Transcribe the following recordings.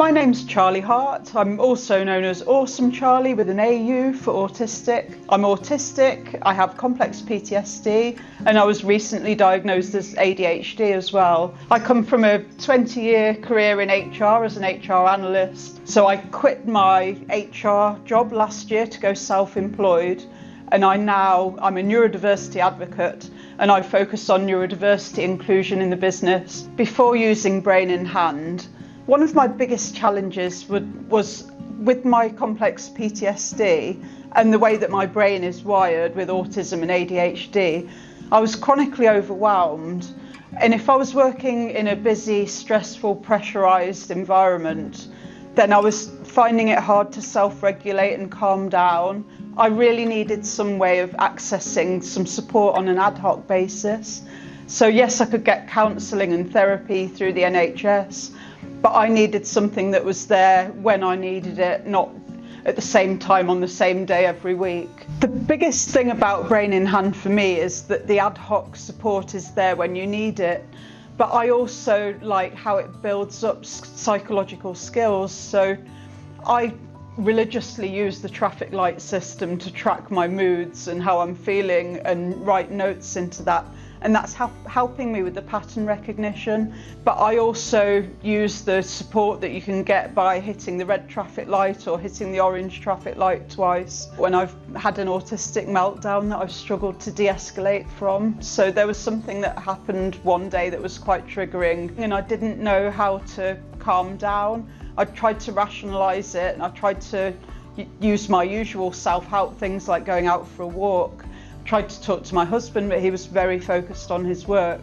My name's Charlie Hart. I'm also known as Awesome Charlie with an AU for autistic. I'm autistic, I have complex PTSD, and I was recently diagnosed as ADHD as well. I come from a 20-year career in HR as an HR analyst. So I quit my HR job last year to go self-employed, and I'm a neurodiversity advocate, and I focus on neurodiversity inclusion in the business. Before using Brain in Hand, one of my biggest challenges was with my complex PTSD and the way that my brain is wired with autism and ADHD. I was chronically overwhelmed, and if I was working in a busy, stressful, pressurized environment, then I was finding it hard to self-regulate and calm down. I really needed some way of accessing some support on an ad hoc basis. So yes, I could get counselling and therapy through the NHS, but I needed something that was there when I needed it, not at the same time on the same day every week. The biggest thing about Brain in Hand for me is that the ad hoc support is there when you need it, but I also like how it builds up psychological skills. So I religiously use the traffic light system to track my moods and how I'm feeling and write notes into that. And that's helping me with the pattern recognition. But I also use the support that you can get by hitting the red traffic light or hitting the orange traffic light twice when I've had an autistic meltdown that I've struggled to de-escalate from. So there was something that happened one day that was quite triggering, and I didn't know how to calm down. I tried to rationalise it, and I tried to use my usual self-help things like going out for a walk. Tried to talk to my husband, but he was very focused on his work.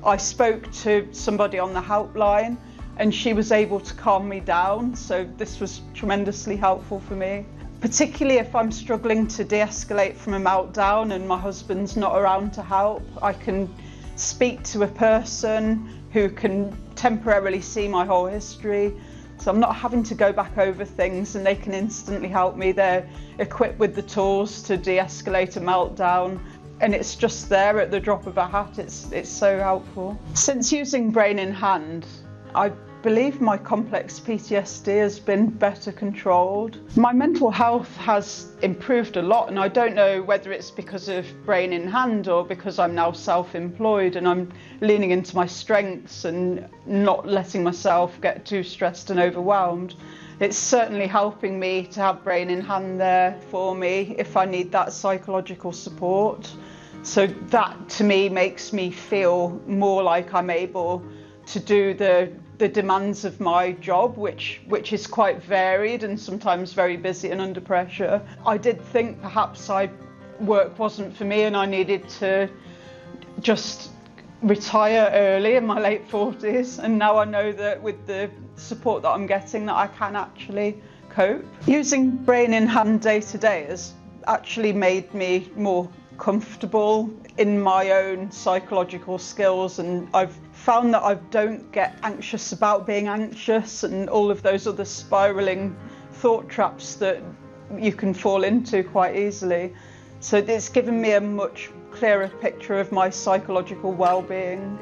I spoke to somebody on the helpline, and she was able to calm me down, so this was tremendously helpful for me. Particularly if I'm struggling to de-escalate from a meltdown and my husband's not around to help, I can speak to a person who can temporarily see my whole history. So I'm not having to go back over things, and they can instantly help me. They're equipped with the tools to de-escalate a meltdown, and it's just there at the drop of a hat. It's so helpful. Since using Brain in Hand, I believe my complex PTSD has been better controlled. My mental health has improved a lot, and I don't know whether it's because of Brain in Hand or because I'm now self-employed and I'm leaning into my strengths and not letting myself get too stressed and overwhelmed. It's certainly helping me to have Brain in Hand there for me if I need that psychological support. So that to me makes me feel more like I'm able to do the demands of my job, which is quite varied and sometimes very busy and under pressure. I did think perhaps work wasn't for me and I needed to just retire early in my late 40s, and now I know that with the support that I'm getting that I can actually cope. Using Brain in Hand day to day has actually made me more comfortable in my own psychological skills, and I've found that I don't get anxious about being anxious and all of those other spiralling thought traps that you can fall into quite easily. So it's given me a much clearer picture of my psychological well-being.